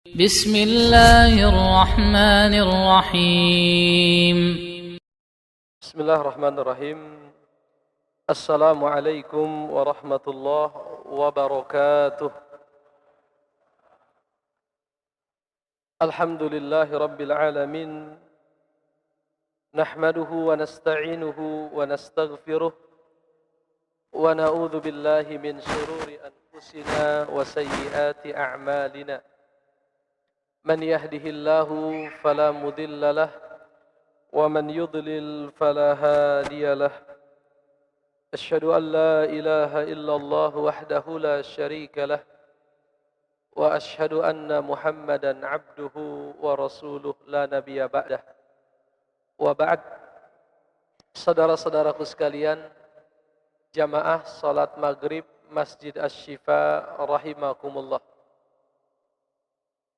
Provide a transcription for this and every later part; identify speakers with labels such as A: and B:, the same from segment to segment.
A: بسم الله الرحمن الرحيم
B: بسم الله الرحمن الرحيم. السلام عليكم ورحمة الله وبركاته. الحمد لله رب العالمين، نحمده ونستعينه ونستغفره ونعوذ بالله من شرور أنفسنا وسيئات أعمالنا. من يهده الله فلا مضل له ومن يضلل فلا هادي له. أشهد أن لا إله إلا الله وحده لا شريك له وأشهد أن محمدا عبده ورسوله لا نبي بعده. وبعد, saudara-saudaraku sekalian, jamaah salat maghrib Masjid Asy-Syifa rahimakumullah.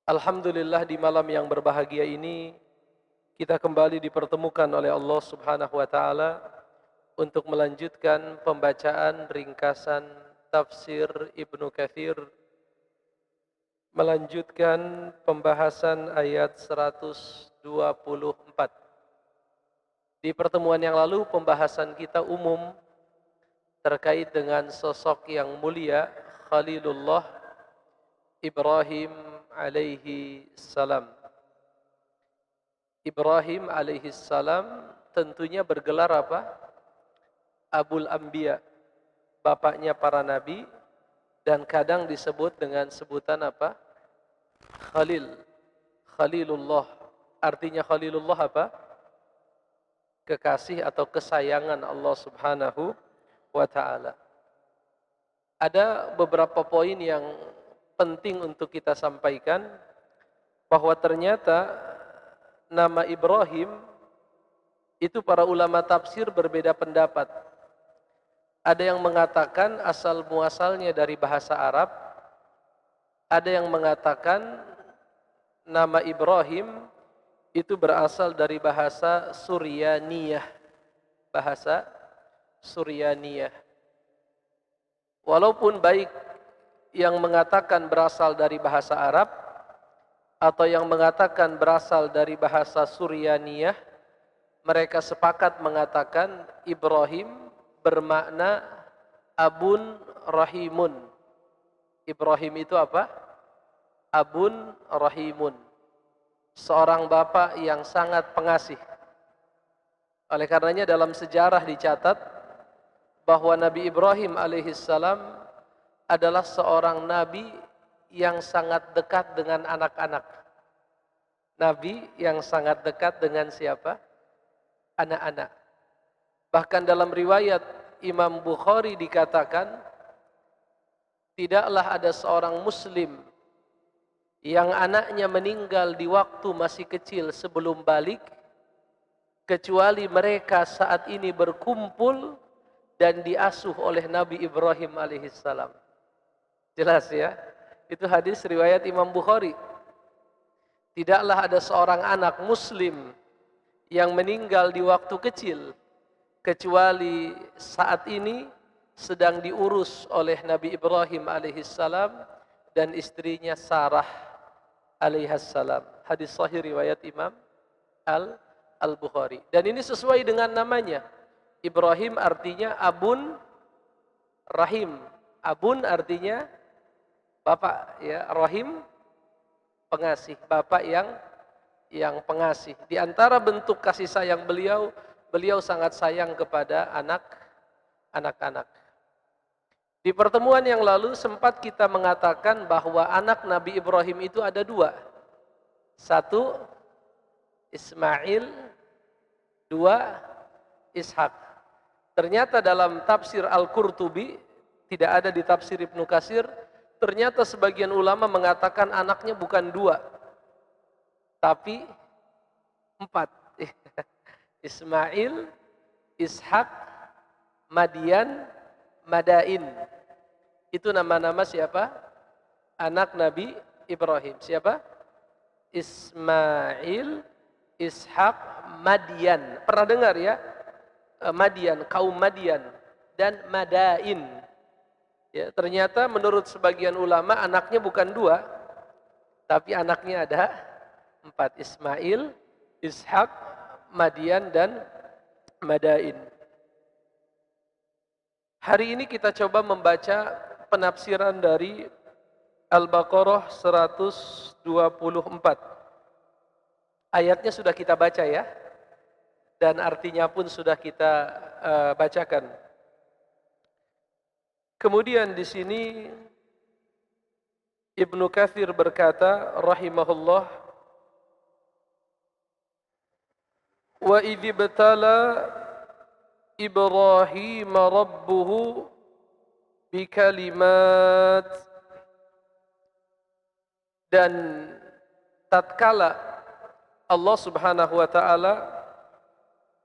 B: Alhamdulillah, di malam yang berbahagia ini kita kembali dipertemukan oleh Allah Subhanahu wa taala untuk melanjutkan pembacaan ringkasan tafsir Ibnu Katsir, melanjutkan pembahasan ayat 124. Di pertemuan yang lalu pembahasan kita umum terkait dengan sosok yang mulia Khalilullah Ibrahim alaihi salam. Ibrahim alaihi salam tentunya bergelar apa? Abul Anbiya, bapaknya para nabi, dan kadang disebut dengan sebutan apa? Khalil, Khalilullah. Artinya Khalilullah apa? Kekasih atau kesayangan Allah Subhanahu wa taala. Ada beberapa poin yang penting untuk kita sampaikan, bahwa ternyata nama Ibrahim itu para ulama tafsir berbeda pendapat. Ada yang mengatakan asal muasalnya dari bahasa Arab, ada yang mengatakan nama Ibrahim itu berasal dari bahasa Suryaniyah, bahasa Suryaniyah. Walaupun baik yang mengatakan berasal dari bahasa Arab atau yang mengatakan berasal dari bahasa Suryaniyah, mereka sepakat mengatakan Ibrahim bermakna Abun Rahimun. Ibrahim itu apa? Abun Rahimun, seorang bapak yang sangat pengasih. Oleh karenanya dalam sejarah dicatat bahwa Nabi Ibrahim alaihissalam adalah seorang nabi yang sangat dekat dengan anak-anak. Nabi yang sangat dekat dengan siapa? Anak-anak. Bahkan dalam riwayat Imam Bukhari dikatakan, tidaklah ada seorang muslim yang anaknya meninggal di waktu masih kecil sebelum balik, kecuali mereka saat ini berkumpul dan diasuh oleh Nabi Ibrahim alaihissalam. Jelas ya? Itu hadis riwayat Imam Bukhari. Tidaklah ada seorang anak muslim yang meninggal di waktu kecil, kecuali saat ini sedang diurus oleh Nabi Ibrahim alaihissalam dan istrinya Sarah alaihissalam. Hadis sahih riwayat Imam Al-Bukhari. Dan ini sesuai dengan namanya. Ibrahim artinya Abun Rahim. Abun artinya bapak, ya. Rahim pengasih, bapak yang pengasih. Di antara bentuk kasih sayang beliau sangat sayang kepada anak-anak. Di pertemuan yang lalu sempat kita mengatakan bahwa anak Nabi Ibrahim itu ada dua. Satu, Ismail. Dua, Ishak. Ternyata dalam tafsir Al-Qurtubi, tidak ada di tafsir Ibnu Katsir, ternyata sebagian ulama mengatakan anaknya bukan dua, tapi 4. Ismail, Ishak, Madian, Madain. Itu nama-nama siapa? Anak Nabi Ibrahim. Siapa? Ismail, Ishak, Madian. Pernah dengar ya? Madian, kaum Madian, dan Madain. Ya, ternyata menurut sebagian ulama anaknya bukan dua, Tapi anaknya ada 4, Ismail, Ishak, Madian, dan Madain. Hari ini kita coba membaca penafsiran dari Al-Baqarah 124. Ayatnya sudah kita baca ya, dan artinya pun sudah kita bacakan. Kemudian di sini Ibnu Katsir berkata rahimahullah, wa idh ibtala Ibrahim rabbuhu bikalimat, dan tatkala Allah Subhanahu wa taala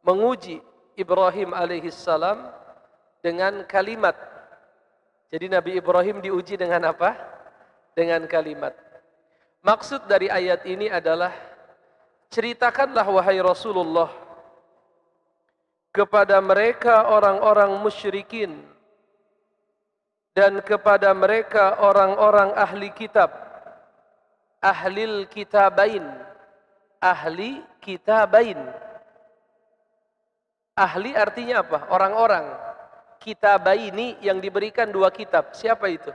B: menguji Ibrahim alaihi salam dengan kalimat. Jadi Nabi Ibrahim diuji dengan apa? Dengan kalimat. Maksud dari ayat ini adalah, ceritakanlah wahai Rasulullah kepada mereka orang-orang musyrikin dan kepada mereka orang-orang ahli kitab, ahlil kitabain, ahli kitabain. Ahli artinya apa? Orang-orang. Kitabaini yang diberikan 2 kitab. Siapa itu?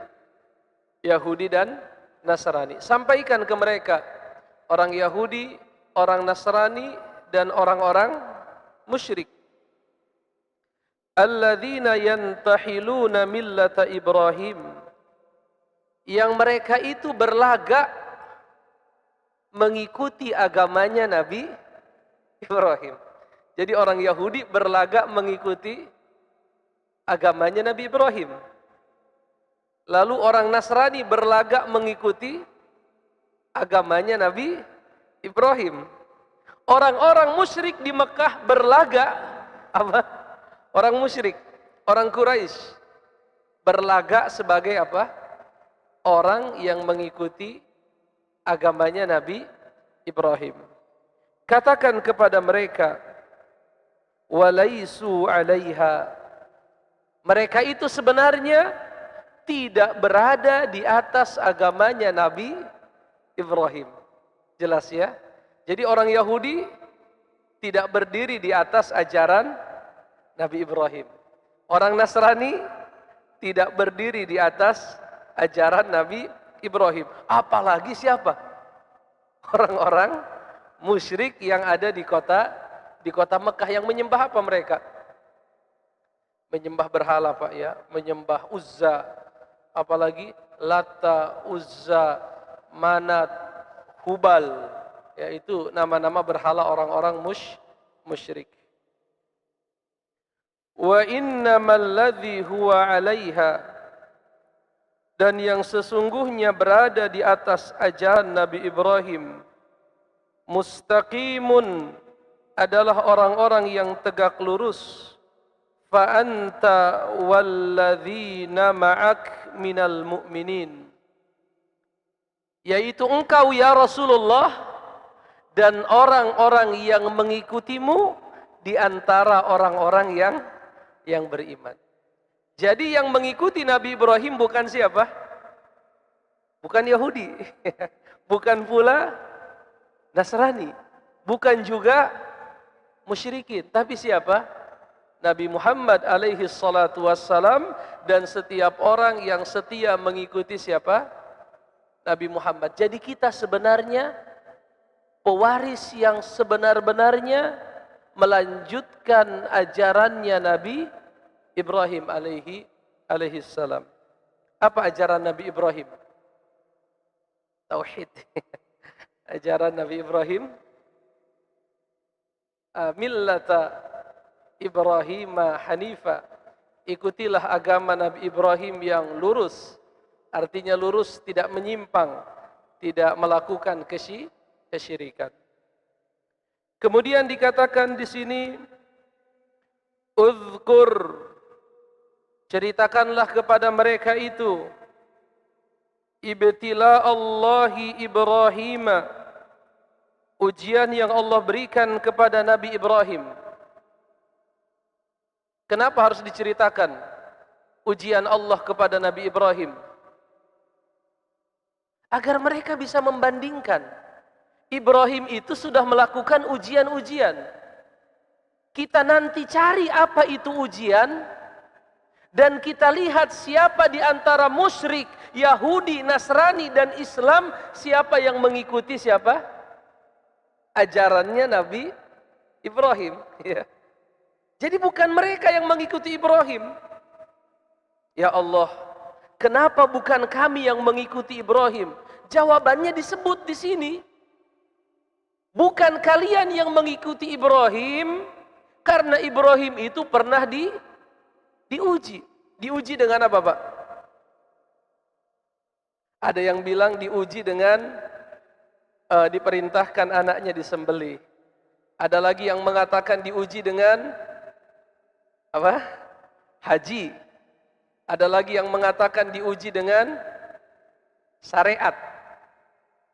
B: Yahudi dan Nasrani. Sampaikan ke mereka, orang Yahudi, orang Nasrani, dan orang-orang musyrik. Alladzina yantahiluna millata Ibrahim, yang mereka itu berlagak mengikuti agamanya Nabi Ibrahim. Jadi orang Yahudi berlagak mengikuti agamanya Nabi Ibrahim. Lalu orang Nasrani berlagak mengikuti agamanya Nabi Ibrahim. Orang-orang musyrik di Mekah berlagak apa? Orang musyrik, orang Quraisy berlagak sebagai apa? Orang yang mengikuti agamanya Nabi Ibrahim. Katakan kepada mereka, walaisu 'alaiha, mereka itu sebenarnya tidak berada di atas agamanya Nabi Ibrahim. Jelas ya? Jadi orang Yahudi tidak berdiri di atas ajaran Nabi Ibrahim. Orang Nasrani tidak berdiri di atas ajaran Nabi Ibrahim. Apalagi siapa? Orang-orang musyrik yang ada di kota Mekah, yang menyembah apa mereka? Menyembah berhala, Pak ya, menyembah Uzza, apalagi Lata, Uzza, Manat, Hubal, yaitu nama-nama berhala orang-orang musyrik. Wa innamal ladzi huwa 'alaiha, dan yang sesungguhnya berada di atas ajaran Nabi Ibrahim, mustaqimun, adalah orang-orang yang tegak lurus. Fa anta walladzina ma'ak minal mu'minin, yaitu engkau ya Rasulullah dan orang-orang yang mengikutimu di antara orang-orang yang beriman. Jadi yang mengikuti Nabi Ibrahim bukan siapa? Bukan Yahudi, bukan pula Nasrani, bukan juga musyrikin, tapi siapa? Nabi Muhammad alaihi salatu wassalam, dan setiap orang yang setia mengikuti siapa? Nabi Muhammad. Jadi kita sebenarnya pewaris yang sebenar-benarnya melanjutkan ajarannya Nabi Ibrahim alaihi salam. Apa ajaran Nabi Ibrahim? Tauhid. Ajaran Nabi Ibrahim, millata Ibrahim hanifa, ikutilah agama Nabi Ibrahim yang lurus. Artinya lurus, tidak menyimpang, tidak melakukan kesyirikan. Kemudian dikatakan di sini, uzkur, ceritakanlah kepada mereka itu, ibtila Allahi Ibrahim, ujian yang Allah berikan kepada Nabi Ibrahim. Kenapa harus diceritakan ujian Allah kepada Nabi Ibrahim? Agar mereka bisa membandingkan. Ibrahim itu sudah melakukan ujian-ujian. Kita nanti cari apa itu ujian, dan kita lihat siapa di antara musyrik, Yahudi, Nasrani, dan Islam, siapa yang mengikuti siapa? Ajarannya Nabi Ibrahim. Ya. Jadi bukan mereka yang mengikuti Ibrahim. Ya Allah, kenapa bukan kami yang mengikuti Ibrahim? Jawabannya disebut di sini. Bukan kalian yang mengikuti Ibrahim, karena Ibrahim itu pernah diuji. Diuji dengan apa, Pak? Ada yang bilang diuji dengan diperintahkan anaknya disembelih. Ada lagi yang mengatakan diuji dengan apa? Haji. Ada lagi yang mengatakan diuji dengan syariat.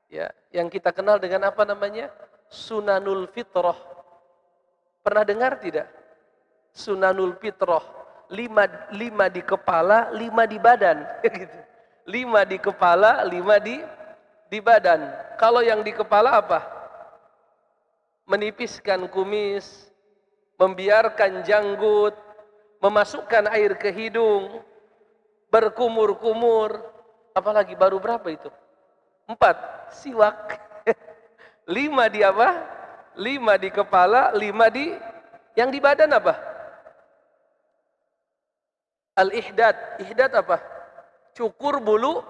B: Ya, yang kita kenal dengan apa namanya? Sunanul fitrah. Pernah dengar tidak? Sunanul fitrah. 5 di kepala, 5 di badan. Gitu. 5 di kepala, 5 di badan. Kalau yang di kepala apa? Menipiskan kumis, membiarkan janggut, memasukkan air ke hidung, berkumur-kumur. Apalagi baru berapa itu? 4, siwak. 5 di apa? 5 di kepala, 5 di yang di badan apa? Al-ihdad. Ihdad apa? Cukur bulu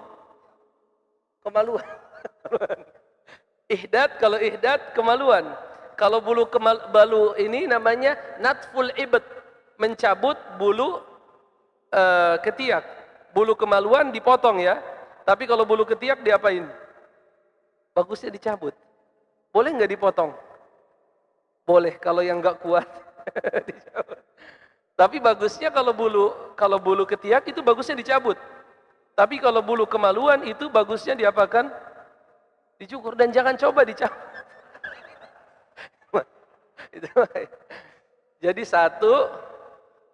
B: kemaluan. Ihdad, kalau ihdad kemaluan. Kalau bulu balu ini namanya natful ibad, mencabut bulu ketiak. Bulu kemaluan dipotong ya. Tapi kalau bulu ketiak diapain? Bagusnya dicabut. Boleh nggak dipotong? Boleh, kalau yang nggak kuat. Tapi bagusnya kalau bulu ketiak itu bagusnya dicabut. Tapi kalau bulu kemaluan itu bagusnya diapakan? Dicukur, dan jangan coba dicabut. Jadi 1,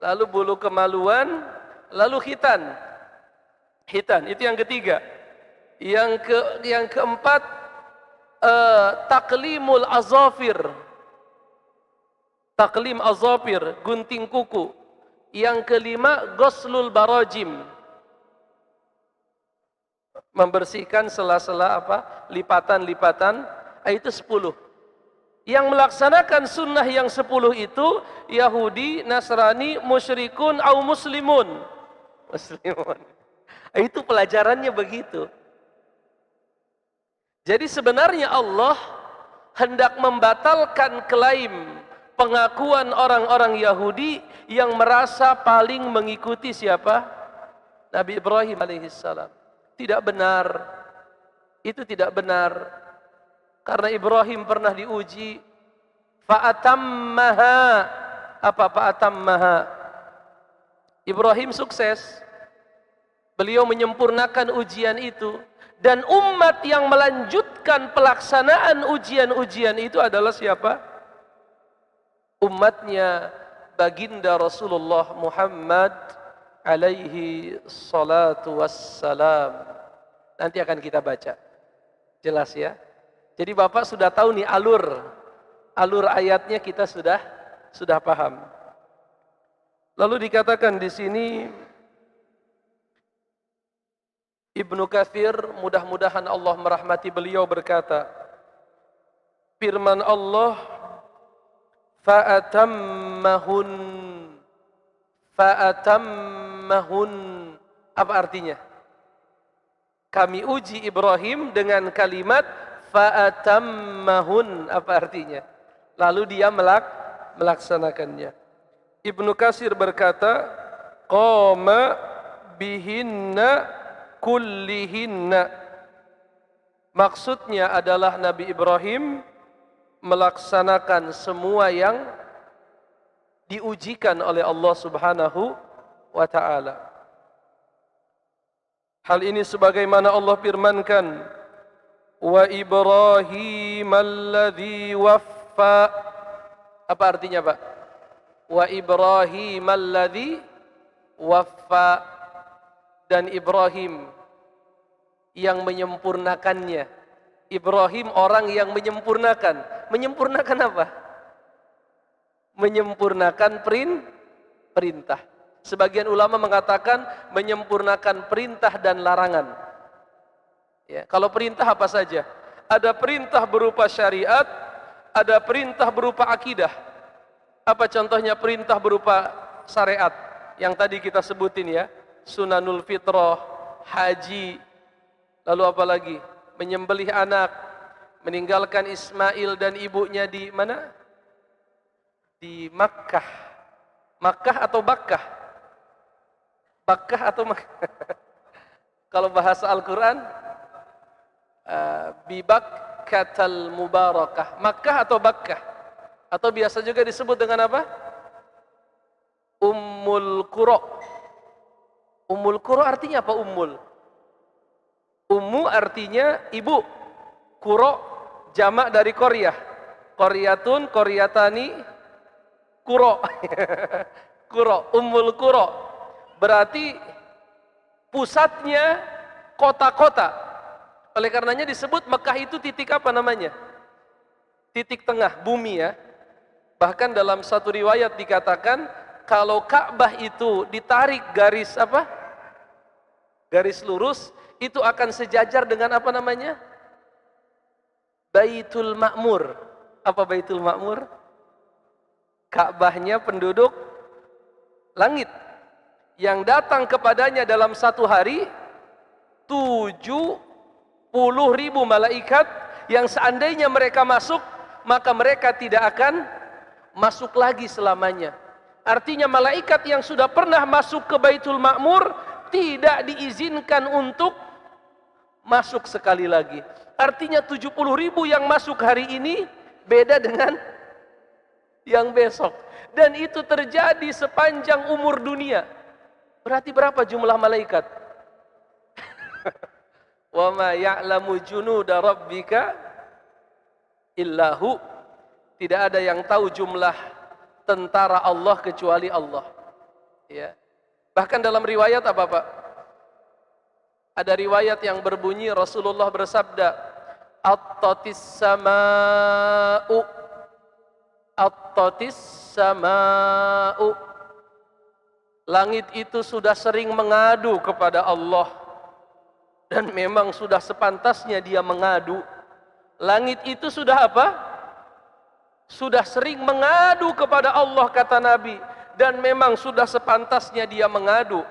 B: lalu bulu kemaluan, lalu khitan. Khitan itu yang ketiga. Yang keempat, taklimul azafir. Taklim azafir, gunting kuku. Yang kelima, ghuslul barajim. Membersihkan sela-sela apa? Lipatan-lipatan. Itu 10. Yang melaksanakan sunnah yang 10 itu Yahudi, Nasrani, musyrikun, au muslimun. Muslimun. Itu pelajarannya begitu. Jadi sebenarnya Allah hendak membatalkan klaim pengakuan orang-orang Yahudi yang merasa paling mengikuti siapa? Nabi Ibrahim alaihissalam. Tidak benar. Itu tidak benar. Karena Ibrahim pernah diuji. Fa'atammaha. Apa fa'atammaha? Ibrahim sukses. Beliau menyempurnakan ujian itu. Dan umat yang melanjutkan pelaksanaan ujian-ujian itu adalah siapa? Umatnya baginda Rasulullah Muhammad alaihi salatu wassalam. Nanti akan kita baca. Jelas ya? Jadi Bapak sudah tahu nih alur ayatnya, kita sudah paham. Lalu dikatakan di sini Ibnu Katsir, mudah-mudahan Allah merahmati beliau, berkata, firman Allah, fa'atammahun. Apa artinya? Kami uji Ibrahim dengan kalimat fa'atammahun. Apa artinya? Lalu dia melaksanakannya. Ibnu Katsir berkata, qama bihinna kullihinna. Maksudnya adalah Nabi Ibrahim melaksanakan semua yang diujikan oleh Allah Subhanahu wa ta'ala. Hal ini sebagaimana Allah firmankan, wa Ibrahim alladhi waffa. Apa artinya, Pak? Wa Ibrahim alladhi waffa. Dan Ibrahim yang menyempurnakannya. Ibrahim orang yang menyempurnakan. Menyempurnakan apa? Menyempurnakan perintah. Sebagian ulama mengatakan menyempurnakan perintah dan larangan. Ya, kalau perintah apa saja? Ada perintah berupa syariat, ada perintah berupa akidah. Apa contohnya perintah berupa syariat? Yang tadi kita sebutin ya, sunanul fitrah, haji, lalu apa lagi? Menyembelih anak, meninggalkan Ismail dan ibunya di mana? Di Makkah. Makkah atau Bakkah? Bakkah atau Makkah? Kalau bahasa Al-Quran, Bibakkatal Mubarakah. Makkah atau Bakkah? Atau biasa juga disebut dengan apa? Ummul Qura. Ummul Qura artinya apa ummul? Ummu artinya ibu. Qura jamak dari Qaryah. Qaryatun, qaryatani, Qura. Qura, Ummul Qura. Berarti pusatnya kota-kota. Oleh karenanya disebut Mekah itu titik apa namanya? Titik tengah bumi ya. Bahkan dalam satu riwayat dikatakan kalau Ka'bah itu ditarik garis apa? Garis lurus itu akan sejajar dengan apa namanya? Baitul Ma'mur. Apa Baitul Ma'mur? Ka'bahnya penduduk langit yang datang kepadanya dalam satu hari 70.000 malaikat yang seandainya mereka masuk maka mereka tidak akan masuk lagi selamanya. Artinya malaikat yang sudah pernah masuk ke Baitul Ma'mur tidak diizinkan untuk masuk sekali lagi. Artinya 70.000 yang masuk hari ini beda dengan yang besok. Dan itu terjadi sepanjang umur dunia. Berarti berapa jumlah malaikat? Wa ma ya'lamu junuda rabbika illahu. Tidak ada yang tahu jumlah tentara Allah kecuali Allah. Ya. Bahkan dalam riwayat apa Pak? Ada riwayat yang berbunyi Rasulullah bersabda, "Attatis sama'u, attatis sama'u." Langit itu sudah sering mengadu kepada Allah. Dan memang sudah sepantasnya dia mengadu. Langit itu sudah apa? Sudah sering mengadu kepada Allah kata Nabi. Dan memang sudah sepantasnya dia mengadu.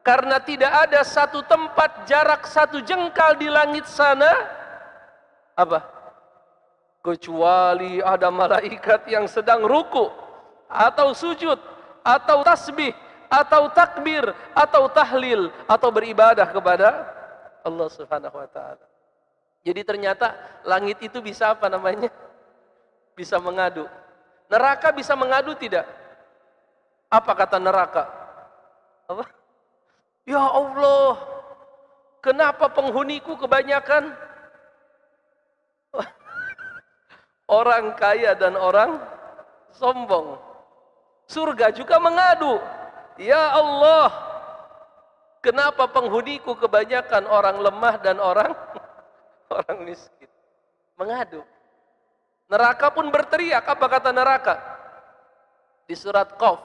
B: Karena tidak ada satu tempat jarak satu jengkal di langit sana. Apa? Kecuali ada malaikat yang sedang ruku. Atau sujud. Atau tasbih. Atau takbir. Atau tahlil. Atau beribadah kepada Allah Subhanahu wa ta'ala. Jadi ternyata langit itu bisa apa namanya? Bisa mengadu. Neraka bisa mengadu tidak? Apa kata neraka? Apa? Ya Allah, kenapa penghuniku kebanyakan orang kaya dan orang sombong? Surga juga mengadu. Ya Allah, kenapa penghuniku kebanyakan orang lemah dan orang miskin? Mengadu. Neraka pun berteriak. Apa kata neraka? Di surat Qaf.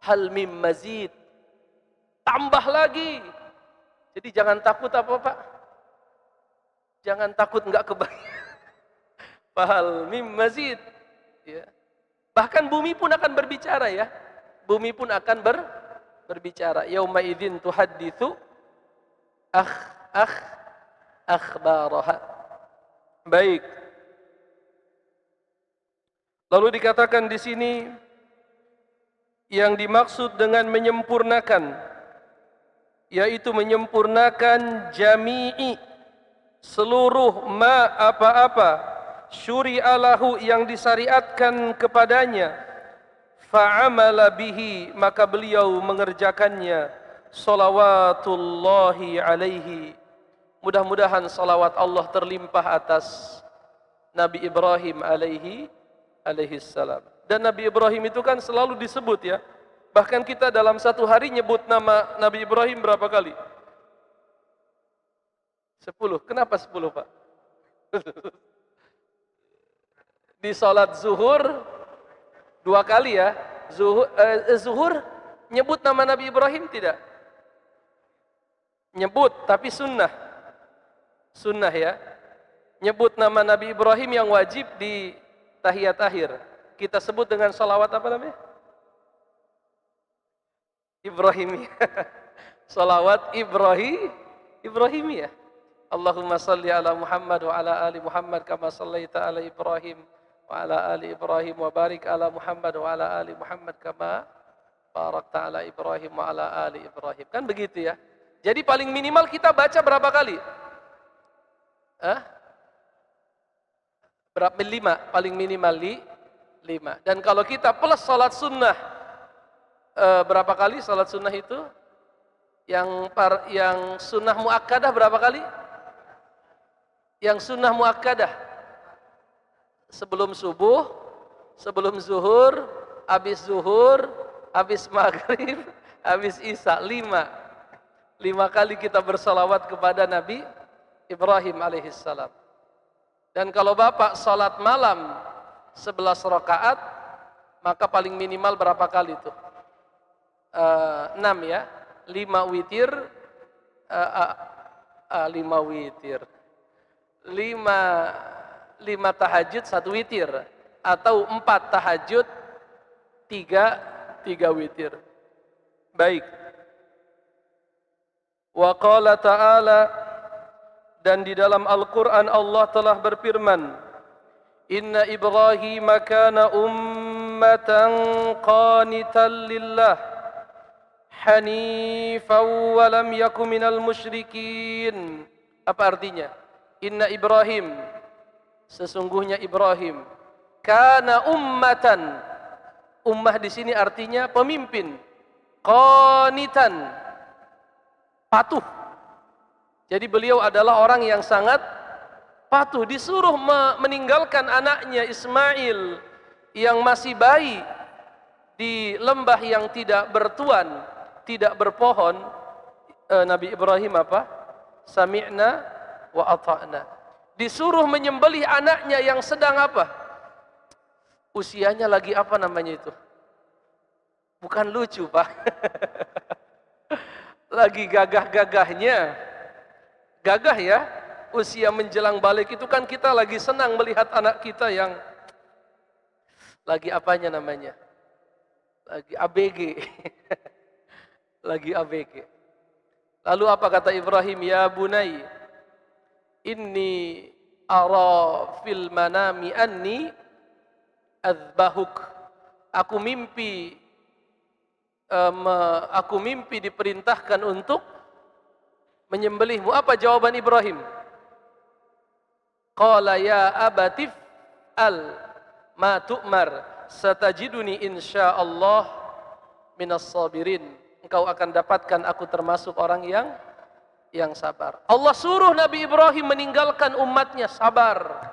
B: Hal mim mazid. Tambah lagi. Jadi jangan takut apa Pak? Jangan takut enggak kebanyakan. Hal mim mazid. Ya. Bahkan bumi pun akan berbicara ya. Bumi pun akan berbicara. Yauma idzin tuhadditsu akhbaraha. Baik. Lalu dikatakan di sini yang dimaksud dengan menyempurnakan yaitu menyempurnakan jami'i seluruh ma apa-apa syuri'a lahu yang disyariatkan kepadanya fa'amala bihi maka beliau mengerjakannya salawatullahi alaihi. Mudah-mudahan salawat Allah terlimpah atas Nabi Ibrahim alaihi salam. Dan Nabi Ibrahim itu kan selalu disebut ya. Bahkan kita dalam satu hari nyebut nama Nabi Ibrahim berapa kali? 10. Kenapa 10, Pak? Di sholat zuhur 2 kali ya. Zuhur nyebut nama Nabi Ibrahim tidak? Nyebut, tapi sunnah. Sunnah ya. Nyebut nama Nabi Ibrahim yang wajib di tahiyat akhir. Kita sebut dengan salawat apa namanya? Ibrahimiyah. Salawat Ibrahimiyah. Allahumma salli ala Muhammad wa ala ali Muhammad kama sallaita ala Ibrahim wa ala ali Ibrahim wa barik ala Muhammad wa ala ali Muhammad kama barakta ala Ibrahim wa ala ali Ibrahim. Kan begitu ya. Jadi paling minimal kita baca berapa kali? Berapa? 5, paling minimal 5. Dan kalau kita plus salat sunnah, berapa kali salat sunnah itu? Yang sunnah muakkadah berapa kali? Yang sunnah muakkadah sebelum subuh, sebelum zuhur, habis maghrib, habis isya, 5 kali kita bersalawat kepada Nabi Ibrahim alaihissalam. Dan kalau Bapak salat malam 11 rakaat, maka paling minimal berapa kali itu? 6 ya. 5 witir, 5 witir. 5 tahajud, 1 witir. Atau 4 tahajud, 3 witir. Baik. Wa qala ta'ala, dan di dalam Al-Quran Allah telah berfirman, Inna Ibrahim kana ummatan qanitan lillah hanifan wa lam yaku minal musyrikin. Apa artinya? Inna Ibrahim, sesungguhnya Ibrahim, kana ummatan. Ummah di sini artinya pemimpin. Qanitan, patuh. Jadi beliau adalah orang yang sangat patuh, disuruh meninggalkan anaknya Ismail yang masih bayi di lembah yang tidak bertuan, tidak berpohon. Nabi Ibrahim apa? Sami'na wa ata'na. Disuruh menyembelih anaknya yang sedang apa? Usianya lagi apa namanya itu? Bukan lucu, Pak. Lagi gagah-gagahnya. Gagah ya, usia menjelang balik itu kan kita lagi senang melihat anak kita yang lagi apanya namanya? Lagi ABG. Lagi ABG. Lalu apa kata Ibrahim? Ya bunai, inni ara fil manami anni adzbahuk. Aku mimpi diperintahkan untuk menyembelihmu. Apa jawaban Ibrahim? Qala ya abatif al ma tu'mar satajiduni insyaallah minas sabirin. Engkau akan dapatkan aku termasuk orang yang sabar. Allah suruh Nabi Ibrahim meninggalkan umatnya, sabar.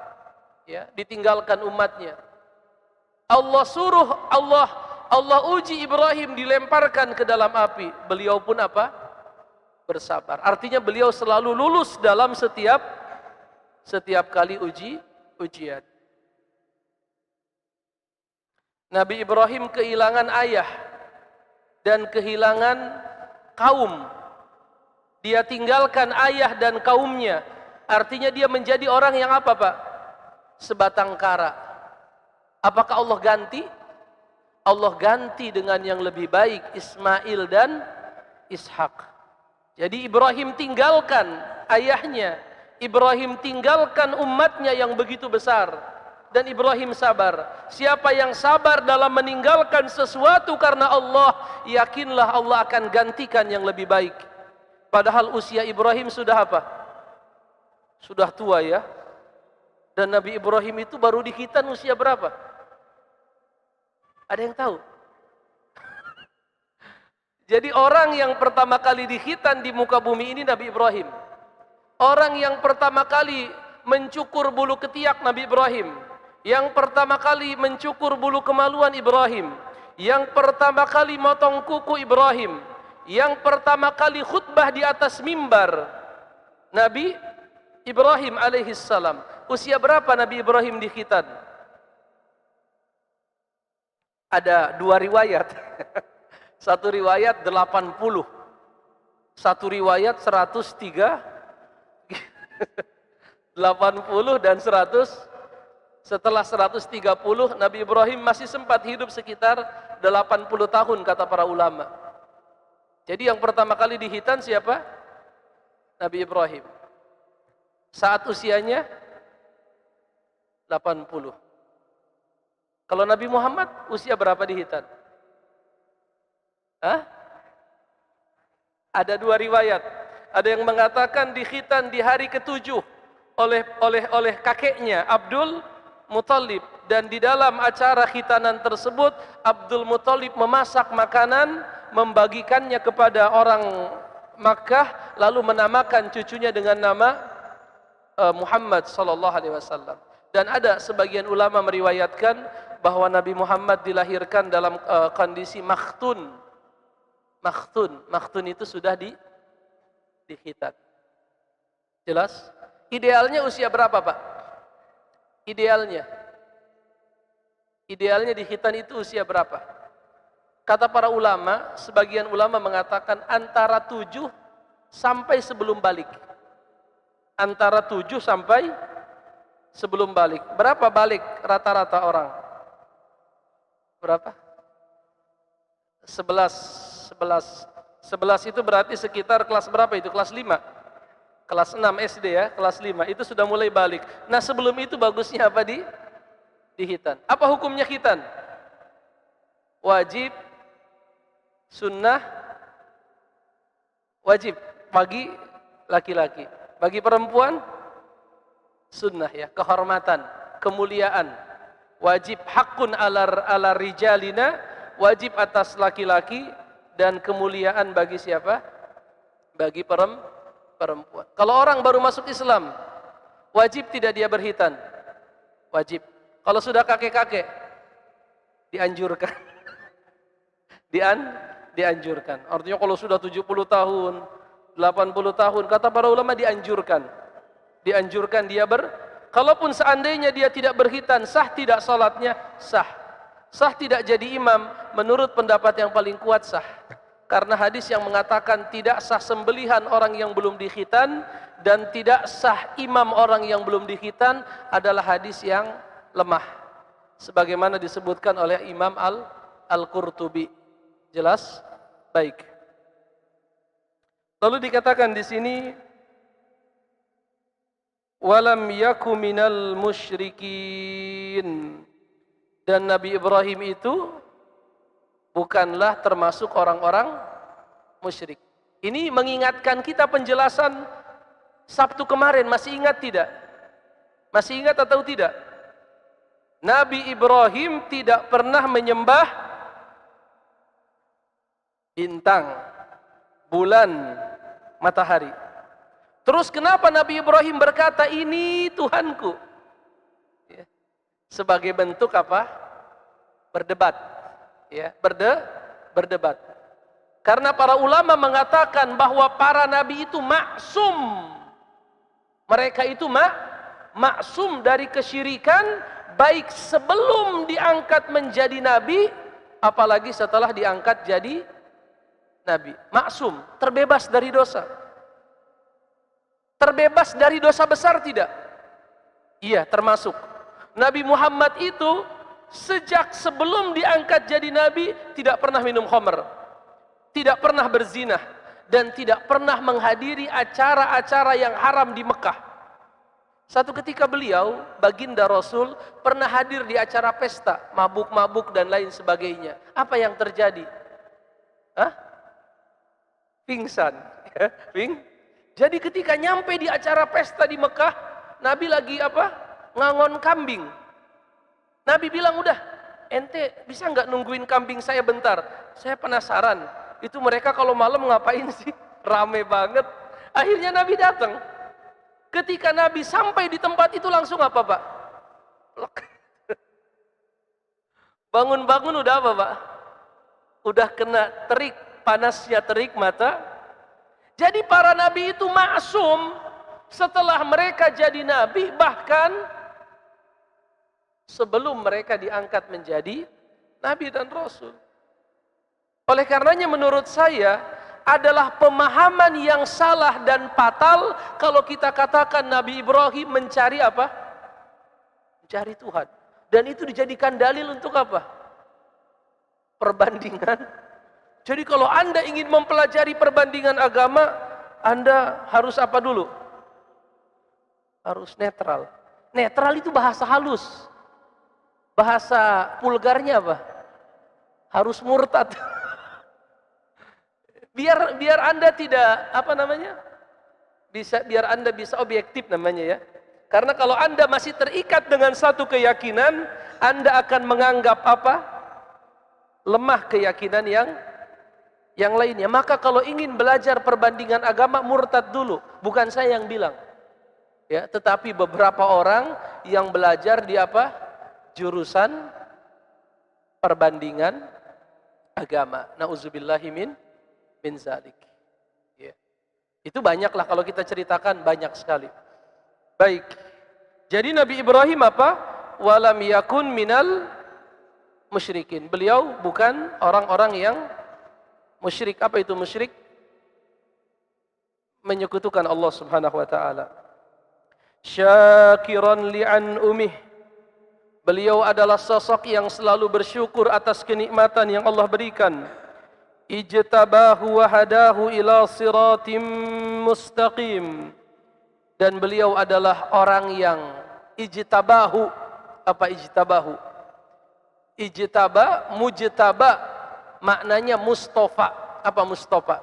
B: Ya, ditinggalkan umatnya. Allah suruh, Allah uji Ibrahim, dilemparkan ke dalam api. Beliau pun apa? Bersabar. Artinya beliau selalu lulus dalam setiap kali ujian. Nabi Ibrahim kehilangan ayah dan kehilangan kaum. Dia tinggalkan ayah dan kaumnya. Artinya dia menjadi orang yang apa, Pak? Sebatang kara. Apakah Allah ganti? Allah ganti dengan yang lebih baik, Ismail dan Ishak. Jadi Ibrahim tinggalkan ayahnya, Ibrahim tinggalkan umatnya yang begitu besar, dan Ibrahim sabar. Siapa yang sabar dalam meninggalkan sesuatu karena Allah, yakinlah Allah akan gantikan yang lebih baik. Padahal usia Ibrahim sudah apa? Sudah tua ya. Dan Nabi Ibrahim itu baru dikhitan usia berapa? Ada yang tahu? Jadi orang yang pertama kali dikhitan di muka bumi ini Nabi Ibrahim. Orang yang pertama kali mencukur bulu ketiak Nabi Ibrahim. Yang pertama kali mencukur bulu kemaluan Ibrahim. Yang pertama kali motong kuku Ibrahim. Yang pertama kali khutbah di atas mimbar Nabi Ibrahim alaihissalam. Usia berapa Nabi Ibrahim dikhitan? Ada dua riwayat. Satu riwayat 80. Satu riwayat 103. 80 dan 100. Setelah 130 Nabi Ibrahim masih sempat hidup sekitar 80 tahun kata para ulama. Jadi yang pertama kali dihitan siapa? Nabi Ibrahim. Saat usianya 80. Kalau Nabi Muhammad usia berapa dihitan? Hah? Ada dua riwayat. Ada yang mengatakan dihitan di hari ke-7 oleh kakeknya Abdul Muthalib, dan di dalam acara khitanan tersebut Abdul Muthalib memasak makanan, membagikannya kepada orang Makkah, lalu menamakan cucunya dengan nama Muhammad sallallahu alaihi wasallam. Dan ada sebagian ulama meriwayatkan bahwa Nabi Muhammad dilahirkan dalam kondisi makhtun. Makhtun itu sudah dikhitan. Jelas? Idealnya usia berapa, Pak? Idealnya dikhitan itu usia berapa? Kata para ulama, sebagian ulama mengatakan antara 7 sampai sebelum balik. Antara 7 sampai sebelum balik. Berapa balik rata-rata orang? Berapa? 11 itu berarti sekitar kelas berapa itu? Kelas 5. Kelas 6 SD ya, kelas 5 itu sudah mulai balik. Nah, sebelum itu bagusnya apa dihitan? Apa hukumnya khitan? Wajib, sunnah, wajib bagi laki-laki. Bagi perempuan sunnah ya, kehormatan, kemuliaan. Wajib hakun ala rijalina, wajib atas laki-laki, dan kemuliaan bagi siapa? Bagi perempuan. Kalau orang baru masuk Islam, wajib tidak dia berkhitan? Wajib. Kalau sudah kakek-kakek, dianjurkan. Dianjurkan. Artinya kalau sudah 70 tahun, 80 tahun, kata para ulama dianjurkan. Dianjurkan dia kalaupun seandainya dia tidak berkhitan, sah tidak salatnya? Sah. Sah tidak jadi imam? Menurut pendapat yang paling kuat sah. Karena hadis yang mengatakan tidak sah sembelihan orang yang belum dikhitan dan tidak sah imam orang yang belum dikhitan adalah hadis yang lemah. Sebagaimana disebutkan oleh Imam Al-Qurtubi. Jelas? Baik. Lalu dikatakan di sini walam yaku minal musyrikin, dan Nabi Ibrahim itu bukanlah termasuk orang-orang musyrik. Ini mengingatkan kita penjelasan Sabtu kemarin, masih ingat tidak? Masih ingat atau tidak? Nabi Ibrahim tidak pernah menyembah bintang, bulan, matahari. Terus kenapa Nabi Ibrahim berkata ini Tuhanku? Ya. Sebagai bentuk apa? Berdebat. Ya, berdebat. Karena para ulama mengatakan bahwa para nabi itu maksum. Mereka itu maksum dari kesyirikan, baik sebelum diangkat menjadi nabi, apalagi setelah diangkat jadi nabi. Maksum, terbebas dari dosa. Terbebas dari dosa besar tidak? Iya, termasuk. Nabi Muhammad itu sejak sebelum diangkat jadi nabi tidak pernah minum khamr, tidak pernah berzinah, dan tidak pernah menghadiri acara-acara yang haram di Mekah. Satu ketika beliau, baginda Rasul, pernah hadir di acara pesta, mabuk-mabuk dan lain sebagainya. Apa yang terjadi? Pingsan. Jadi ketika nyampe di acara pesta di Mekah, Nabi lagi ngangon kambing. Nabi bilang, udah, ente bisa nggak nungguin kambing saya bentar? Saya penasaran, itu mereka kalau malam ngapain sih? Rame banget. Akhirnya Nabi datang. Ketika Nabi sampai di tempat itu langsung apa, Pak? Bangun-bangun udah apa, Pak? Udah kena terik, panasnya terik mata. Jadi para nabi itu maksum. setelah mereka jadi nabi, bahkan sebelum mereka diangkat menjadi nabi dan rasul. Oleh karenanya menurut saya adalah pemahaman yang salah dan fatal kalau kita katakan Nabi Ibrahim mencari apa? Mencari Tuhan. Dan itu dijadikan dalil untuk apa? Perbandingan. Jadi kalau Anda ingin mempelajari perbandingan agama, Anda harus apa dulu? Harus netral. Netral itu bahasa halus. Bahasa vulgarnya apa? Harus murtad. Biar Anda tidak apa namanya? Biar Anda bisa objektif namanya ya. Karena kalau Anda masih terikat dengan satu keyakinan, Anda akan menganggap apa? Lemah keyakinan yang lainnya. Maka kalau ingin belajar perbandingan agama, murtad dulu. Bukan saya yang bilang. Ya, tetapi beberapa orang yang belajar di apa? Jurusan perbandingan agama. Nauzubillahi min zalik. Ya. Itu banyaklah kalau kita ceritakan, banyak sekali. Baik. Jadi Nabi Ibrahim apa? Walam yakun minal musyrikin. Beliau bukan orang-orang yang musyrik. Apa itu musyrik? Menyekutukan Allah Subhanahu wa taala. Syakiran li'an umih. Beliau adalah sosok yang selalu bersyukur atas kenikmatan yang Allah berikan. Ijtabahu wa hadahu ila siratim mustaqim. Dan beliau adalah orang yang ijtabahu. Apa ijtabahu? Ijtaba, mujtaba, maknanya mustafa. Apa mustafa?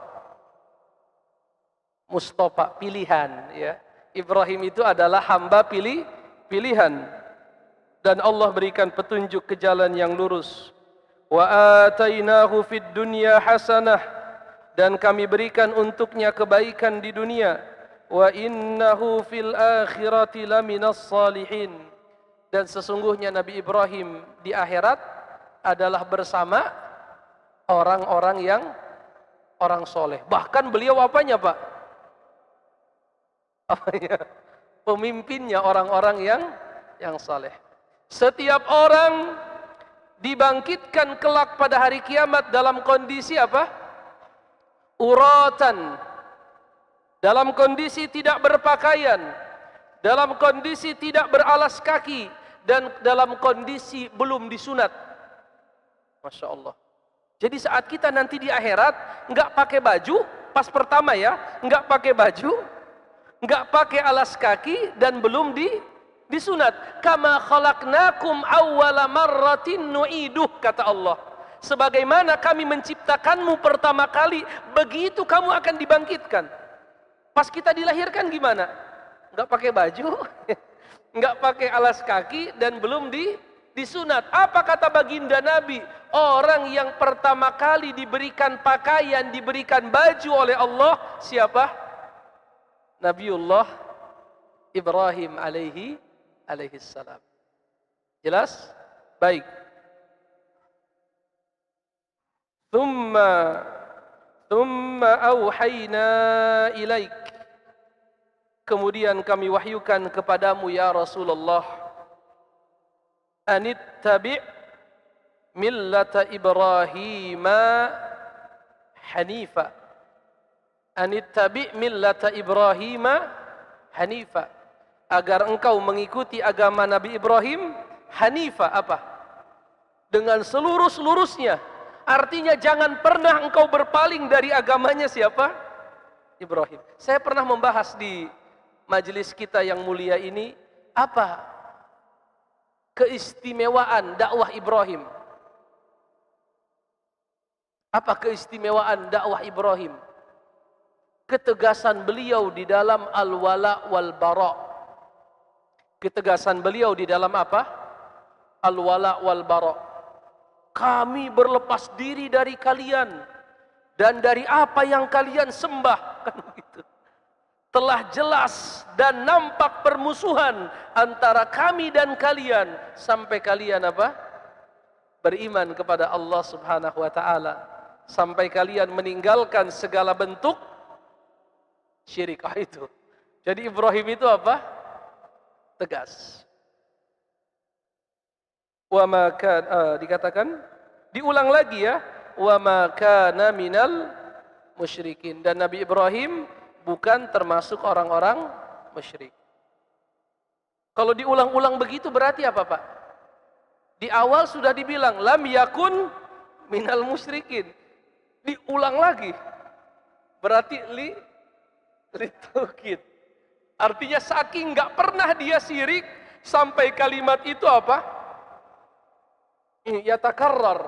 B: Mustafa, pilihan ya. Ibrahim itu adalah hamba pilihan. Dan Allah berikan petunjuk ke jalan yang lurus. Wa atainahu fid dunya hasanah, dan kami berikan untuknya kebaikan di dunia. Wa innahu fil akhirati laminas salihin, dan sesungguhnya Nabi Ibrahim di akhirat adalah bersama orang-orang yang orang soleh. Bahkan beliau apanya Pak? Pemimpinnya orang-orang yang saleh. Setiap orang dibangkitkan kelak pada hari kiamat dalam kondisi apa? Uratan. Dalam kondisi tidak berpakaian, dalam kondisi tidak beralas kaki, dan dalam kondisi belum disunat. Masya Allah. Jadi saat kita nanti di akhirat nggak pakai baju, pas pertama ya, nggak pakai baju, nggak pakai alas kaki, dan belum disunat. Kama khalaqnakum awwala marratin nu'iduh, kata Allah. Sebagaimana kami menciptakanmu pertama kali, begitu kamu akan dibangkitkan. Pas kita dilahirkan gimana? Nggak pakai baju, nggak pakai alas kaki, dan belum disunat. Apa kata baginda Nabi? Orang yang pertama kali diberikan pakaian, diberikan baju oleh Allah, siapa? Nabiullah Ibrahim alaihi salam. Jelas? Baik. Thumma auhayna ilaik. Kemudian kami wahyukan kepadamu ya Rasulullah, anittabi' millata Ibrahim hanifa. Anittabi' millata Ibrahim hanifa. Agar engkau mengikuti agama Nabi Ibrahim hanifa. Apa? Dengan seluruh-seluruhnya. Artinya jangan pernah engkau berpaling dari agamanya siapa? Ibrahim. Saya pernah membahas di majelis kita yang mulia ini, apa keistimewaan dakwah Ibrahim? Apa keistimewaan dakwah Ibrahim? Ketegasan beliau di dalam al-wala wal bara. Ketegasan beliau di dalam apa? Al-wala wal bara. Kami berlepas diri dari kalian dan dari apa yang kalian sembah, kan begitu. Telah jelas dan nampak permusuhan antara kami dan kalian sampai kalian apa? Beriman kepada Allah Subhanahu wa taala, sampai kalian meninggalkan segala bentuk syirik. Itu. Jadi Ibrahim itu apa? Tegas. Wa ma dikatakan, diulang lagi ya, wa ma kana minal musyrikin, dan Nabi Ibrahim bukan termasuk orang-orang musyrik. Kalau diulang-ulang begitu berarti apa, Pak? Di awal sudah dibilang lam yakun minal musyrikin. Diulang lagi. Berarti taukid. Artinya saking nggak pernah dia syirik sampai kalimat itu apa? Yatakarrar.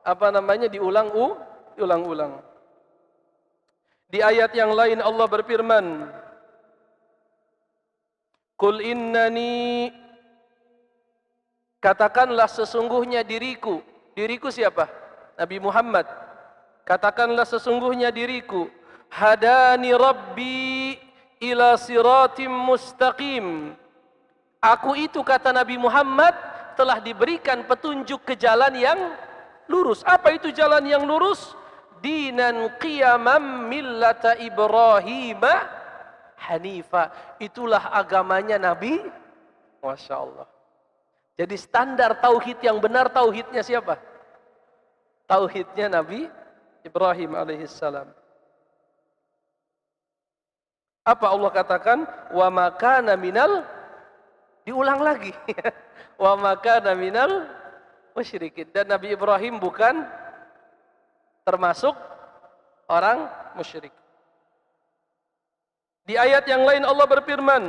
B: Apa namanya? Diulang-ulang. Di ayat yang lain Allah berfirman, Qul innani, katakanlah sesungguhnya diriku. Diriku siapa? Nabi Muhammad. Katakanlah sesungguhnya diriku. Hadani Rabbi ila siratim mustaqim. Aku itu, kata Nabi Muhammad, telah diberikan petunjuk ke jalan yang lurus. Apa itu jalan yang lurus? Dinan qiyamam millata Ibrahim hanifa. Itulah agamanya Nabi. Masya Allah. Jadi standar tauhid yang benar, tauhidnya siapa? Tauhidnya Nabi Ibrahim alaihissalam. Apa Allah katakan? Wa makana minal, diulang lagi. Wa makana minal musyrikin. Dan Nabi Ibrahim bukan termasuk orang musyrik. Di ayat yang lain Allah berfirman,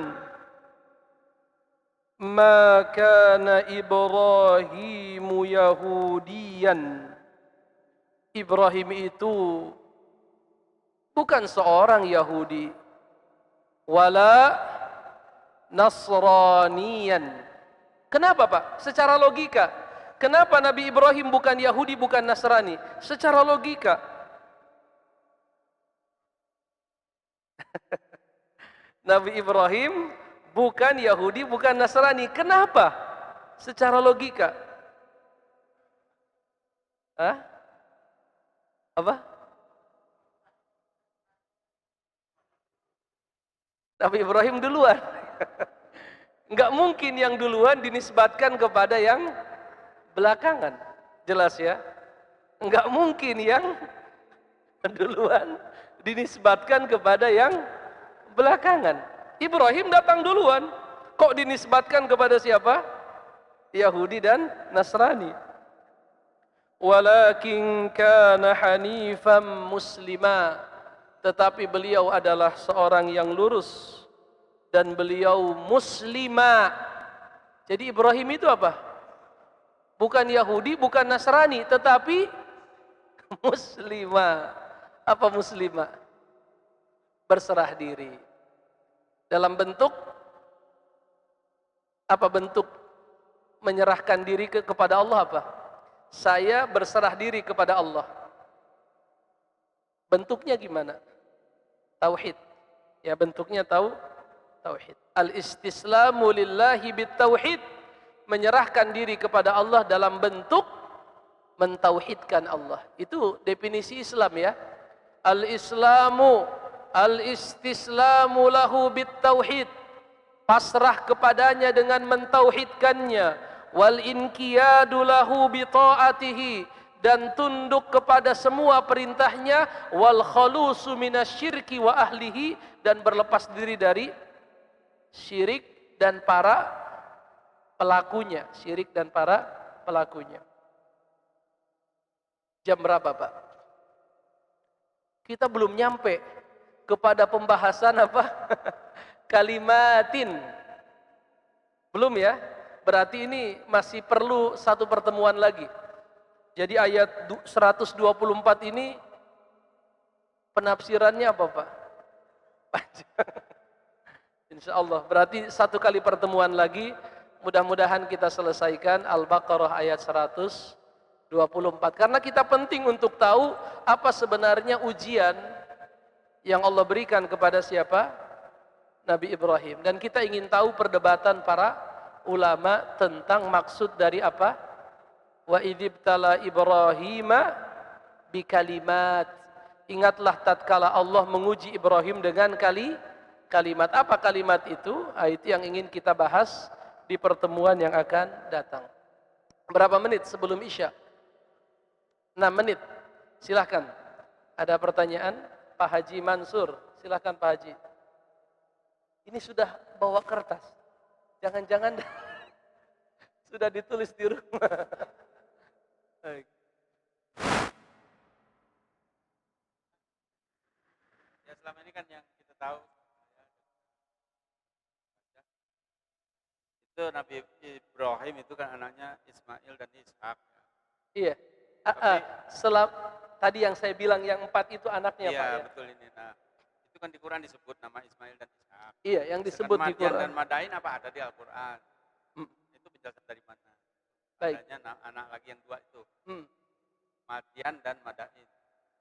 B: Ma kana Ibrahimu Yahudiyan. Ibrahim itu bukan seorang Yahudi, wala Nasraniyan. Kenapa, Pak? Secara logika. Kenapa Nabi Ibrahim bukan Yahudi, bukan Nasrani? Secara logika. Nabi Ibrahim bukan Yahudi, bukan Nasrani. Kenapa? Secara logika. Hah? Apa? Nabi Ibrahim duluan. Enggak mungkin yang duluan dinisbatkan kepada yang belakangan. Jelas ya? Enggak mungkin yang duluan dinisbatkan kepada yang belakangan. Ibrahim datang duluan. Kok dinisbatkan kepada siapa? Yahudi dan Nasrani. Walakin kana hanifan muslima. Tetapi beliau adalah seorang yang lurus. Dan beliau muslima. Jadi Ibrahim itu apa? Bukan Yahudi, bukan Nasrani, tetapi muslima. Apa muslima? Berserah diri. Dalam bentuk, apa bentuk menyerahkan diri kepada Allah apa? Saya berserah diri kepada Allah. Bentuknya gimana? Tauhid. Ya, bentuknya tauhid. Al-istislamu lillahi bitauhid. Menyerahkan diri kepada Allah dalam bentuk mentauhidkan Allah. Itu definisi Islam ya. Al-islamu al-istislamu lahu bitauhid. Pasrah kepadanya dengan mentauhidkannya. Wal inqiyadu lahu bi ta'atihi, dan tunduk kepada semua perintahnya. Wal khalusu minasyirki wa ahlihi, dan berlepas diri dari syirik dan para pelakunya. Syirik dan para pelakunya. Jam berapa, Pak? Kita belum nyampe kepada pembahasan apa? Kalimatin. Belum ya? Berarti ini masih perlu satu pertemuan lagi. Jadi ayat 124 ini penafsirannya apa, Pak? Insya Allah. Berarti satu kali pertemuan lagi. Mudah-mudahan kita selesaikan Al-Baqarah ayat 124. Karena kita penting untuk tahu apa sebenarnya ujian yang Allah berikan kepada siapa? Nabi Ibrahim. Dan kita ingin tahu perdebatan para ulama tentang maksud dari apa? Wa idzibtala Ibrahima bikalimat. Ingatlah tatkala Allah menguji Ibrahim dengan kalimat. Apa kalimat itu? Itu yang ingin kita bahas di pertemuan yang akan datang. Berapa menit sebelum Isya? 6 menit. Silahkan. Ada pertanyaan? Pak Haji Mansur. Silahkan Pak Haji. Ini sudah bawa kertas. Jangan-jangan sudah ditulis di rumah. Baik.
C: Ya selama ini kan yang kita tahu itu Nabi Ibrahim itu kan anaknya Ismail dan Ishak.
B: Iya.
C: Tapi,
B: Tadi yang saya bilang yang 4 itu anaknya
C: iya,
B: Pak ya.
C: betul ini. Nah, itu kan di Quran disebut nama Ismail dan Ishak.
B: Iya, yang disebut di
C: Madian
B: Quran.
C: dan Madain apa ada di Al-Quran? Itu penjelasan dari mana?
B: Baik.
C: Adanya anak lagi yang 2 itu.
B: Hmm.
C: Madian dan Madain.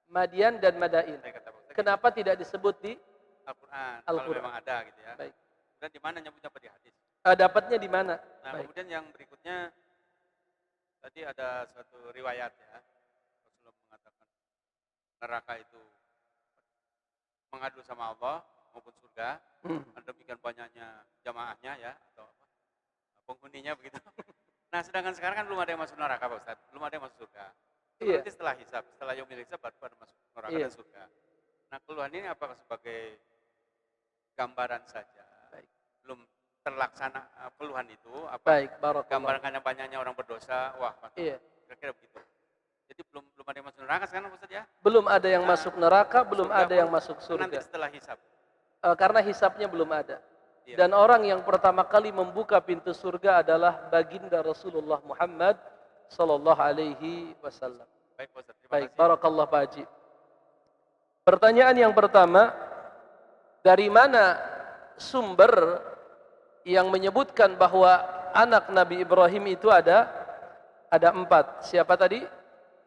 B: Madian dan Madain.
C: Saya kata,
B: Kenapa tidak disebut di
C: Al-Quran? Kalau
B: Al-Quran.
C: memang ada gitu ya.
B: Baik.
C: Dan di mana nyebutnya apa di hadis?
B: Dapatnya di mana?
C: Nah,
B: Baik.
C: kemudian yang berikutnya tadi ada suatu riwayat ya. Rasulullah mengatakan neraka itu mengadu sama Allah maupun surga. Dan demikian banyaknya jamaahnya ya atau apa? Penghuninya begitu. Nah, sedangkan sekarang kan belum ada yang masuk neraka, Pak Ustaz. Belum ada yang masuk surga. Itu
B: Iya.
C: Berarti setelah hisab, setelah yaumil hisab baru pada masuk neraka
B: Iya.
C: dan surga. Nah, keluhan ini apakah sebagai gambaran saja?
B: Baik.
C: Belum terlaksana keluhan itu apa?
B: Baik, barakallah.
C: Gambarkannya banyaknya orang berdosa, wah,
B: Iya.
C: kira-kira begitu. Jadi belum ada yang masuk neraka sekarang Ustaz ya?
B: Belum ada yang masuk neraka, belum
C: Surga
B: ada yang
C: pun
B: masuk surga.
C: Nanti setelah hisab.
B: Karena hisapnya belum ada.
C: Iya.
B: Dan orang yang pertama kali membuka pintu surga adalah baginda Rasulullah Muhammad sallallahu alaihi wasallam.
C: Baik, Pak Ustaz. Terima
B: Baik,
C: kasih.
B: barakallah Pak Haji. Pertanyaan yang pertama, dari mana sumber yang menyebutkan bahwa anak Nabi Ibrahim itu ada 4. Siapa tadi?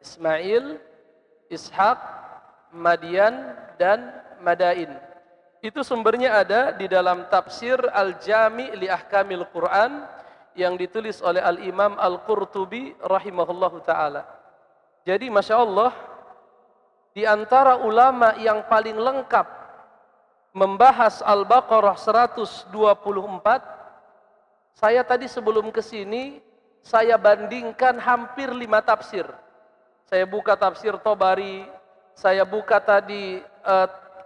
B: Ismail, Ishak, Madian, dan Madain. Itu sumbernya ada di dalam tafsir Al-Jami' li Ahkamil Quran yang ditulis oleh Al-Imam Al-Qurtubi rahimahullahu ta'ala. Jadi Masya Allah, di antara ulama yang paling lengkap membahas Al-Baqarah 124, saya tadi sebelum ke sini, saya bandingkan hampir 5 tafsir. Saya buka tafsir Tobari, saya buka tadi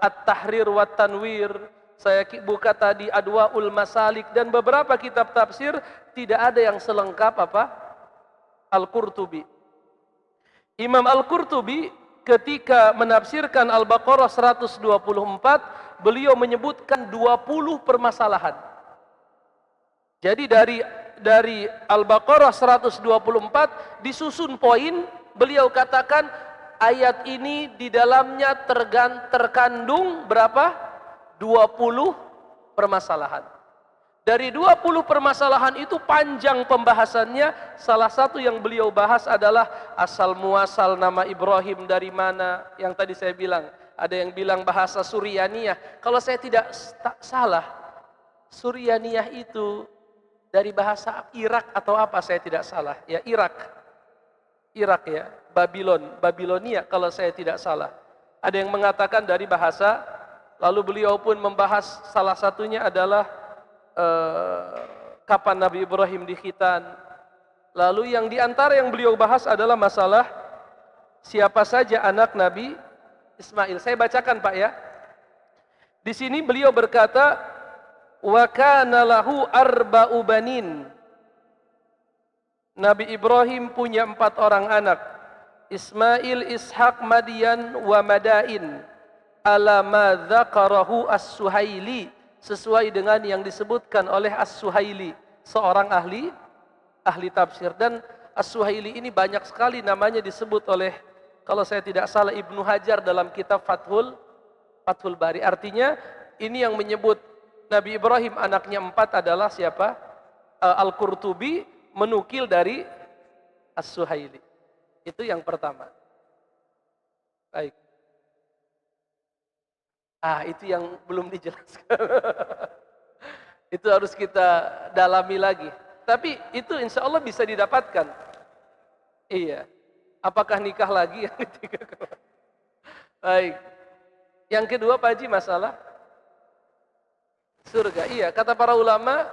B: At-Tahrir wa Tanwir, saya buka tadi Adwaul Masalik, dan beberapa kitab tafsir tidak ada yang selengkap apa? Al-Qurtubi. Imam Al-Qurtubi ketika menafsirkan Al-Baqarah 124, beliau menyebutkan 20 permasalahan. Jadi dari Al-Baqarah 124 disusun poin, beliau katakan ayat ini di dalamnya terkandung berapa? 20 permasalahan. Dari 20 permasalahan itu panjang pembahasannya. Salah satu yang beliau bahas adalah asal muasal nama Ibrahim dari mana. Yang tadi saya bilang, ada yang bilang bahasa Suryaniyah. Kalau saya tidak salah, Suryaniyah itu dari bahasa Irak atau apa, saya tidak salah. Ya, Irak ya, Babilonia kalau saya tidak salah. Ada yang mengatakan dari bahasa, lalu beliau pun membahas salah satunya adalah kapan Nabi Ibrahim dikhitan. Lalu yang diantara yang beliau bahas adalah masalah siapa saja anak Nabi Ismail. Saya bacakan Pak ya. Di sini beliau berkata, wa kana lahu arba'u banin. Nabi Ibrahim punya 4 orang anak. Ismail, Ishak, Madian, wa Madain. Ala ma dzakarahu As-Suhaili, sesuai dengan yang disebutkan oleh As-Suhaili, seorang ahli tafsir. Dan As-Suhaili ini banyak sekali namanya disebut oleh, kalau saya tidak salah, Ibnu Hajar dalam kitab Fathul Bari. Artinya ini yang menyebut Nabi Ibrahim anaknya 4 adalah siapa? Al-Qurtubi menukil dari As-Suhaili. Itu yang pertama. Baik. Itu yang belum dijelaskan. Itu harus kita dalami lagi. Tapi itu insya Allah bisa didapatkan. Iya. Apakah nikah lagi yang ketiga? Baik. Yang kedua Pak Haji masalah Surga, iya. Kata para ulama,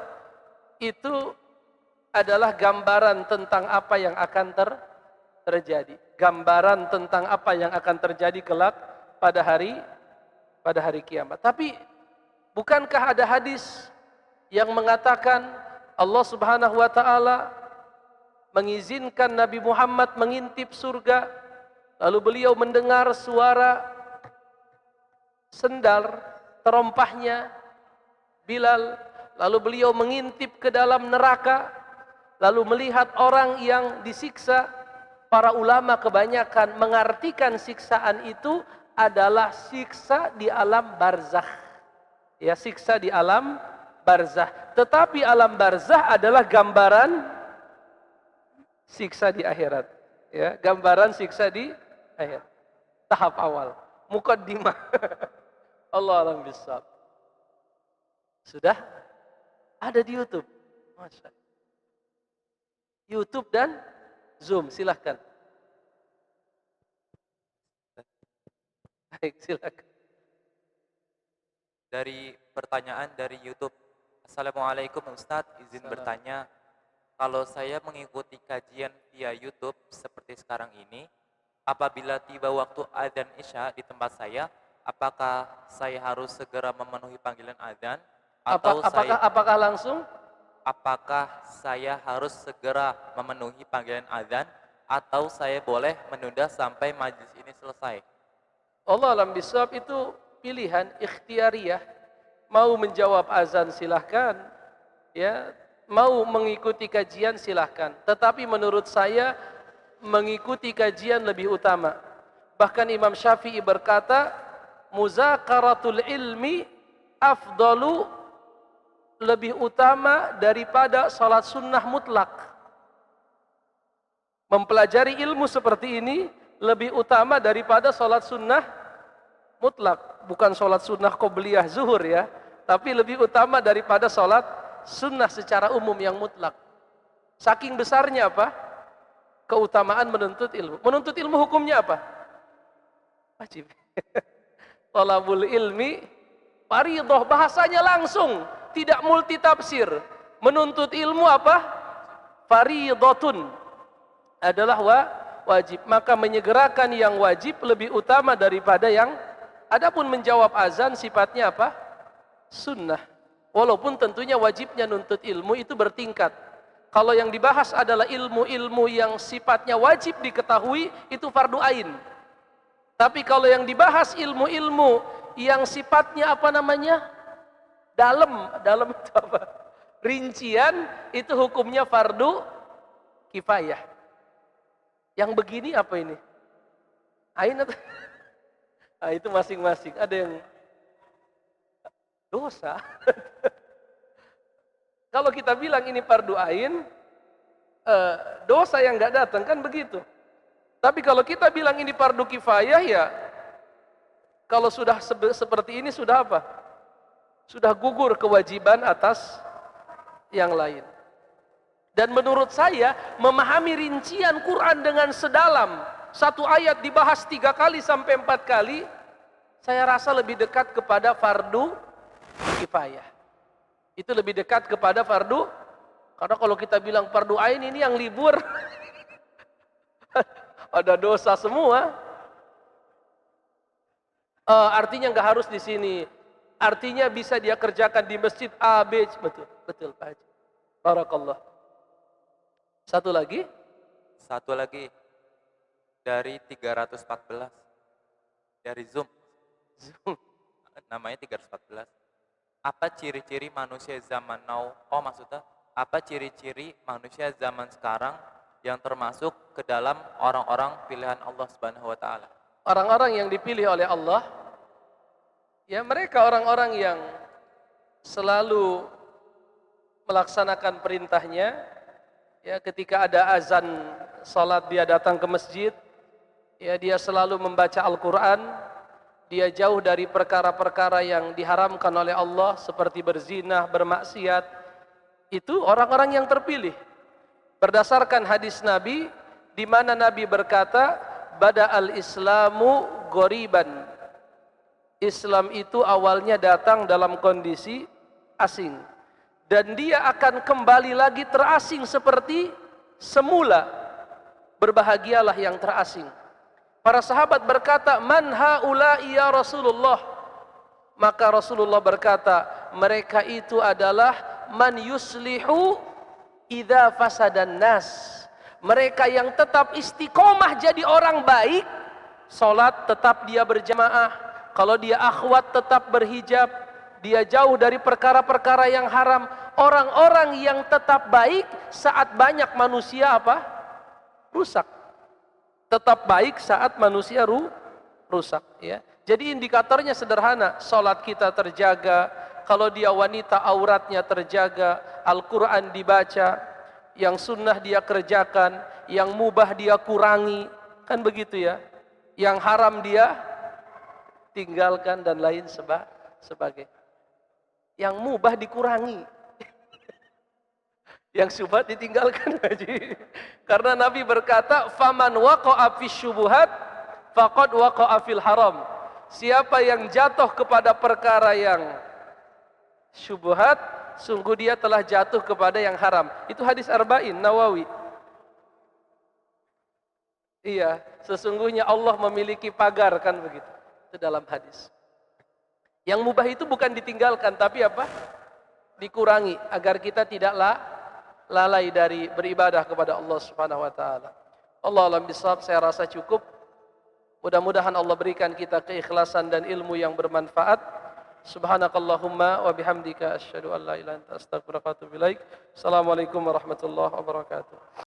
B: itu adalah gambaran tentang apa yang akan terjadi. Gambaran tentang apa yang akan terjadi kelak pada hari kiamat. Tapi bukankah ada hadis yang mengatakan Allah Subhanahu wa taala mengizinkan Nabi Muhammad mengintip surga, lalu beliau mendengar suara sendal terompahnya Bilal, lalu beliau mengintip ke dalam neraka, lalu melihat orang yang disiksa. Para ulama kebanyakan mengartikan siksaan itu adalah siksa di alam barzakh. Ya, siksa di alam barzakh. Tetapi alam barzakh adalah gambaran siksa di akhirat. Ya, gambaran siksa di akhirat. Tahap awal, muqaddimah. Allah alam bisawab. Sudah ada di YouTube. Masya Allah. YouTube dan Zoom, silahkan. Baik, silahkan.
D: Dari pertanyaan dari YouTube. Assalamualaikum Ustadz, izin bertanya. Kalau saya mengikuti kajian via YouTube seperti sekarang ini, apabila tiba waktu adzan Isya di tempat saya, apakah saya harus segera memenuhi panggilan adzan?
B: Apakah langsung?
D: Apakah saya harus segera memenuhi panggilan adzan atau saya boleh menunda sampai majlis ini selesai?
B: Allah alam bisawab, itu pilihan ikhtiariyah. Mau menjawab azan silahkan, ya, mau mengikuti kajian silahkan. Tetapi menurut saya mengikuti kajian lebih utama. Bahkan Imam Syafi'i berkata, muzakaratul ilmi afdalu, lebih utama daripada salat sunnah mutlak. Mempelajari ilmu seperti ini lebih utama daripada salat sunnah mutlak. Bukan salat sunnah qobliyah zuhur ya, tapi lebih utama daripada salat sunnah secara umum yang mutlak. Saking besarnya apa? Keutamaan menuntut ilmu. Menuntut ilmu hukumnya apa? Wajib. Thalabul ilmi fardhah, bahasanya langsung, tidak multi tafsir. Menuntut ilmu apa? Fardhatun, adalah wajib. Maka menyegerakan yang wajib lebih utama daripada yang, adapun menjawab azan sifatnya apa? Sunnah. Walaupun tentunya wajibnya nuntut ilmu itu bertingkat. Kalau yang dibahas adalah ilmu-ilmu yang sifatnya wajib diketahui, itu fardu ain. Tapi kalau yang dibahas ilmu-ilmu yang sifatnya apa namanya? Dalam itu apa? Rincian, itu hukumnya fardu kifayah. Yang begini apa ini? Ain atau? Nah, itu masing-masing. Ada yang dosa. Kalau kita bilang ini fardu ain, dosa yang nggak datang, kan begitu. Tapi kalau kita bilang ini fardu kifayah, ya kalau sudah seperti ini sudah apa? Sudah gugur kewajiban atas yang lain. Dan menurut saya, memahami rincian Quran dengan sedalam, satu ayat dibahas 3 kali sampai 4 kali, saya rasa lebih dekat kepada fardu kifayah. Itu lebih dekat kepada fardu, karena kalau kita bilang fardu ain, ini yang libur ada dosa semua. Artinya nggak harus di sini. Artinya bisa dia kerjakan di masjid A, B. Betul Pak Haji. Barakallah. Satu lagi dari 314 dari Zoom. Namanya 314. Apa ciri-ciri manusia zaman now? Oh, maksudnya apa ciri-ciri manusia zaman sekarang yang termasuk ke dalam orang-orang pilihan Allah Subhanahu wa taala? Orang-orang yang dipilih oleh Allah, ya mereka orang-orang yang selalu melaksanakan perintahnya. Ya, ketika ada azan salat dia datang ke masjid. Ya, dia selalu membaca Al-Qur'an. Dia jauh dari perkara-perkara yang diharamkan oleh Allah seperti berzina, bermaksiat. Itu orang-orang yang terpilih. Berdasarkan hadis Nabi, di mana Nabi berkata, "Bada'al Islamu ghoriban." Islam itu awalnya datang dalam kondisi asing. Dan dia akan kembali lagi terasing seperti semula. Berbahagialah yang terasing. Para sahabat berkata, "Man haula'i ya Rasulullah?" Maka Rasulullah berkata, mereka itu adalah man yuslihu idza fasadan nas. Mereka yang tetap istiqomah jadi orang baik, salat tetap dia berjamaah, kalau dia akhwat tetap berhijab, dia jauh dari perkara-perkara yang haram. Orang-orang yang tetap baik saat banyak manusia apa? Rusak. Tetap baik saat manusia rusak, ya. Jadi indikatornya sederhana, salat kita terjaga, kalau dia wanita auratnya terjaga, Al-Quran dibaca, yang sunnah dia kerjakan, yang mubah dia kurangi, kan begitu ya. Yang haram dia tinggalkan dan lain sebagainya. Yang mubah dikurangi, yang syubhat ditinggalkan. Karena Nabi berkata, faman waqa'a fis syubuhat faqad waqa'a fil haram. Siapa yang jatuh kepada perkara yang syubhat, sungguh dia telah jatuh kepada yang haram. Itu hadis Arba'in Nawawi. Iya, sesungguhnya Allah memiliki pagar, kan begitu. Itu dalam hadis. Yang mubah itu bukan ditinggalkan, tapi apa? Dikurangi agar kita tidaklah lalai dari beribadah kepada Allah Subhanahu wa taala. Allah alam bisawab, saya rasa cukup. Mudah-mudahan Allah berikan kita keikhlasan dan ilmu yang bermanfaat. Subhanakallahumma wa bihamdika asyhadu an la ilaha illa anta astaghfiruka wa atubu ilaik. Assalamualaikum warahmatullahi wabarakatuh.